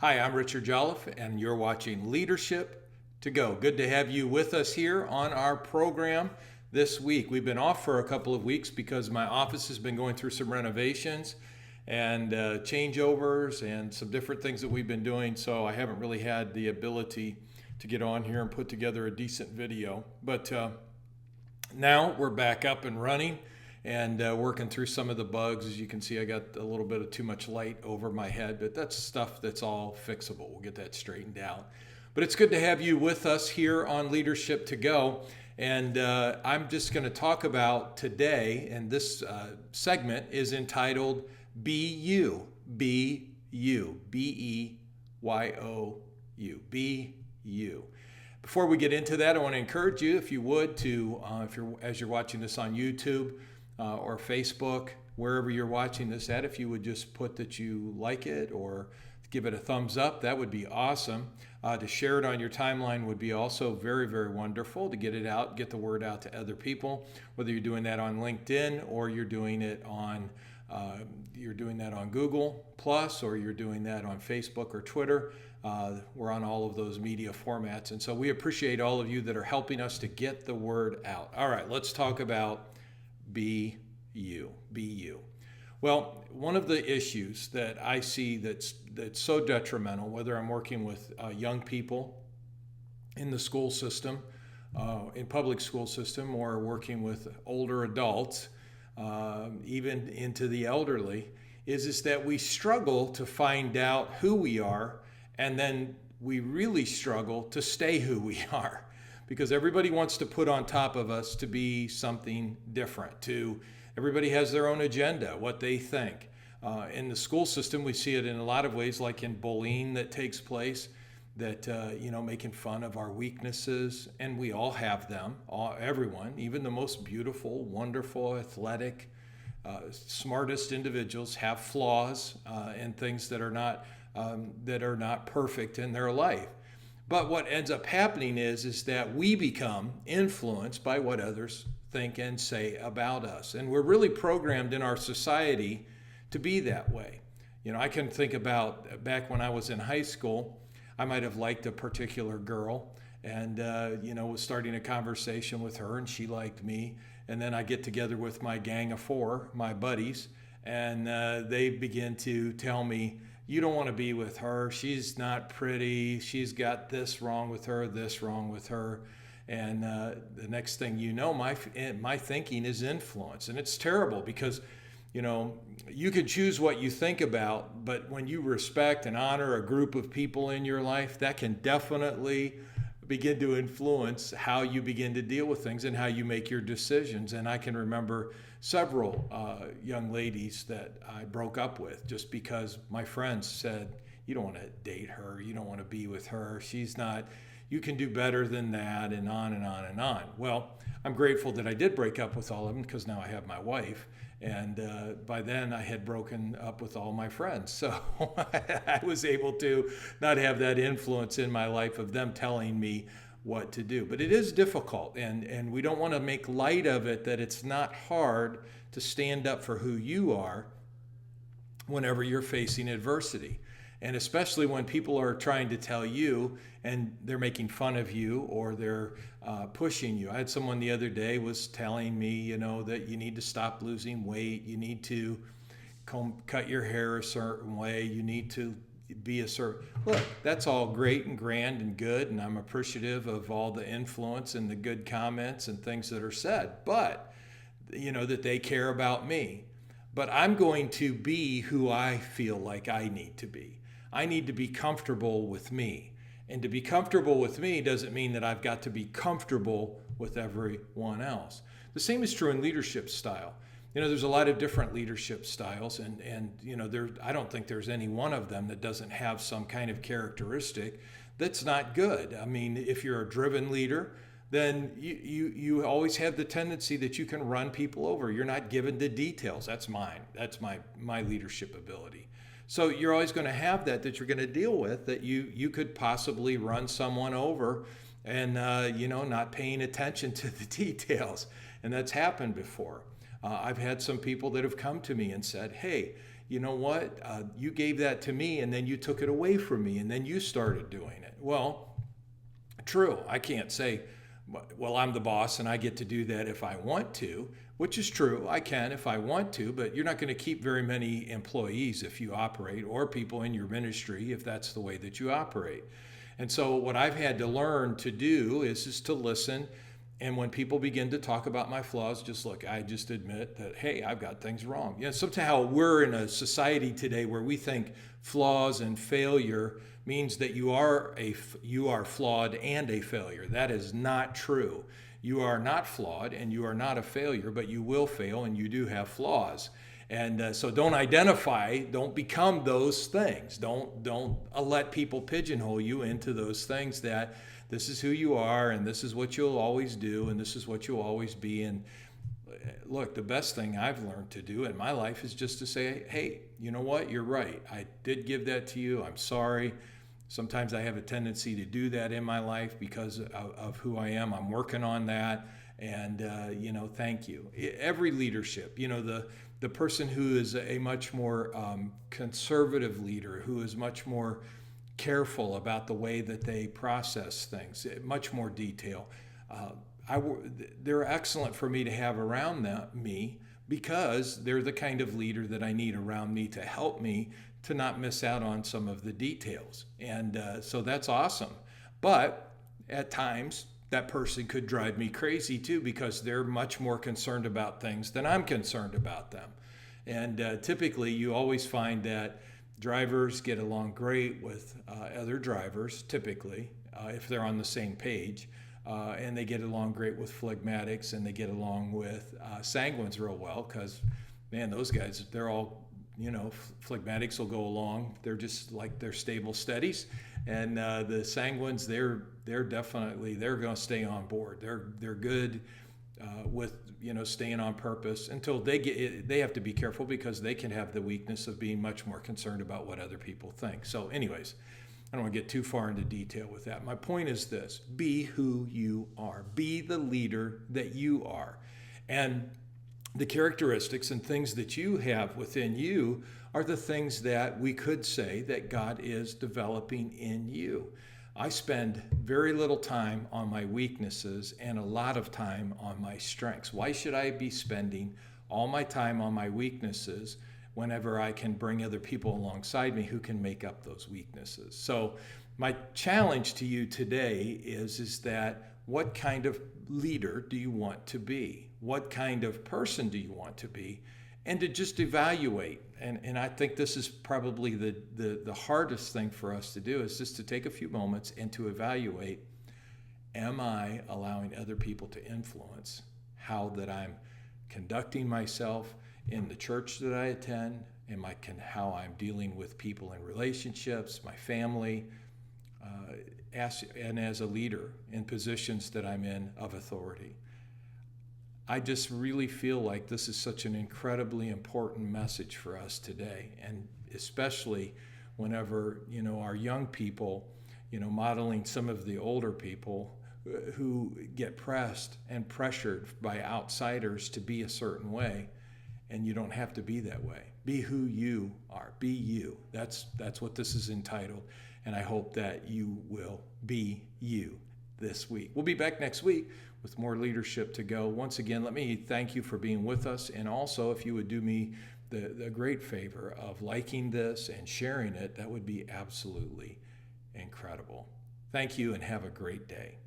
Hi, I'm Richard Jolliffe, and you're watching Leadership to Go. Good to have you with us here on our program this week. We've been off for a couple of weeks because my office has been going through some renovations and changeovers and some different things that we've been doing, so I haven't really had the ability to get on here and put together a decent video. But now we're back up and running and working through some of the bugs. As you can see, I got a little bit of too much light over my head, but that's stuff that's all fixable. We'll get that straightened out. But it's good to have you with us here on Leadership to Go. And I'm just going to talk about today, and this segment is entitled Be You. Be You. B-E-Y-O-U. Be You. Before we get into that, I want to encourage you, if you would, to as you're watching this on YouTube or Facebook, wherever you're watching this at, if you would just put that you like it or give it a thumbs up, that would be awesome. To share it on your timeline would be also very, very wonderful. To get it out, get the word out to other people, whether you're doing that on LinkedIn or you're doing it on Google Plus, or you're doing that on Facebook or Twitter. We're on all of those media formats. And so we appreciate all of you that are helping us to get the word out. All right, let's talk about Be You. Be You. Well, one of the issues that I see that's so detrimental, whether I'm working with young people in the school system, in public school system, or working with older adults, even into the elderly, is that we struggle to find out who we are, and then we really struggle to stay who we are, because everybody wants to put on top of us to be something different. Everybody has their own agenda, what they think. In the school system, we see it in a lot of ways, like in bullying that takes place, that making fun of our weaknesses, and we all have them. Everyone, even the most beautiful, wonderful, athletic, smartest individuals have flaws and things that are not perfect in their life. But what ends up happening is that we become influenced by what others think and say about us. And we're really programmed in our society to be that way. I can think about back when I was in high school, I might have liked a particular girl and, was starting a conversation with her, and she liked me. And then I get together with my gang of four, my buddies, and they begin to tell me, you don't want to be with her. She's not pretty. She's got this wrong with her, this wrong with her. And the next thing you know, my thinking is influenced. And it's terrible because, you can choose what you think about, but when you respect and honor a group of people in your life, that can definitely begin to influence how you begin to deal with things and how you make your decisions. And I can remember several young ladies that I broke up with just because my friends said, you don't want to date her, you don't want to be with her, she's not, you can do better than that, and on and on and on. Well, I'm grateful that I did break up with all of them because now I have my wife. And by then I had broken up with all my friends. So I was able to not have that influence in my life of them telling me what to do. But it is difficult, and we don't want to make light of it, that it's not hard to stand up for who you are whenever you're facing adversity. And especially when people are trying to tell you and they're making fun of you or they're pushing you. I had someone the other day was telling me, that you need to stop losing weight. You need to cut your hair a certain way. You need to be a certain... Look, that's all great and grand and good, and I'm appreciative of all the influence and the good comments and things that are said. But, that they care about me. But I'm going to be who I feel like I need to be. I need to be comfortable with me. And to be comfortable with me doesn't mean that I've got to be comfortable with everyone else. The same is true in leadership style. There's a lot of different leadership styles, and I don't think there's any one of them that doesn't have some kind of characteristic that's not good. I mean, if you're a driven leader, then you always have the tendency that you can run people over. You're not given the details. That's mine. That's my leadership ability. So you're always going to have that you're going to deal with, that you could possibly run someone over and, not paying attention to the details. And that's happened before. I've had some people that have come to me and said, hey, you know what, you gave that to me and then you took it away from me and then you started doing it. Well, true. I can't say, well, I'm the boss and I get to do that if I want to, which is true. I can if I want to, but you're not going to keep very many employees if you operate, or people in your ministry if that's the way that you operate. And so what I've had to learn to do is to listen. And when people begin to talk about my flaws, just look, I just admit that, hey, I've got things wrong. Somehow we're in a society today where we think flaws and failure means that you are flawed and a failure. That is not true. You are not flawed and you are not a failure, but you will fail and you do have flaws. And so don't become those things. Don't let people pigeonhole you into those things that this is who you are and this is what you'll always do and this is what you'll always be. And look, the best thing I've learned to do in my life is just to say, hey, you know what? You're right. I did give that to you. I'm sorry. Sometimes I have a tendency to do that in my life because of who I am. I'm working on that. And, thank you. Every leadership, the person who is a much more conservative leader, who is much more careful about the way that they process things, much more detail. They're excellent for me to have around me because they're the kind of leader that I need around me to help me to not miss out on some of the details. And so that's awesome. But at times, that person could drive me crazy too because they're much more concerned about things than I'm concerned about them. And typically, you always find that drivers get along great with other drivers, typically, if they're on the same page. And they get along great with phlegmatics, and they get along with sanguines real well because, man, those guys, they're all, phlegmatics will go along. They're just like they're stable steadies. And the sanguines, they're definitely, they're going to stay on board. They're good with, staying on purpose until they have to be careful because they can have the weakness of being much more concerned about what other people think. So anyways, I don't want to get too far into detail with that. My point is this: be who you are. Be the leader that you are. And the characteristics and things that you have within you are the things that we could say that God is developing in you. I spend very little time on my weaknesses and a lot of time on my strengths. Why should I be spending all my time on my weaknesses whenever I can bring other people alongside me who can make up those weaknesses? So my challenge to you today is that what kind of leader do you want to be? What kind of person do you want to be? And to just evaluate. And I think this is probably the hardest thing for us to do, is just to take a few moments and to evaluate, am I allowing other people to influence how that I'm conducting myself in the church that I attend, how I'm dealing with people in relationships, my family, and as a leader in positions that I'm in of authority. I just really feel like this is such an incredibly important message for us today, and especially whenever, our young people, modeling some of the older people who get pressed and pressured by outsiders to be a certain way, and you don't have to be that way. Be who you are. Be you. That's what this is entitled, and I hope that you will be you this week. We'll be back next week with more leadership to go. Once again, let me thank you for being with us. And also, if you would do me the great favor of liking this and sharing it, that would be absolutely incredible. Thank you and have a great day.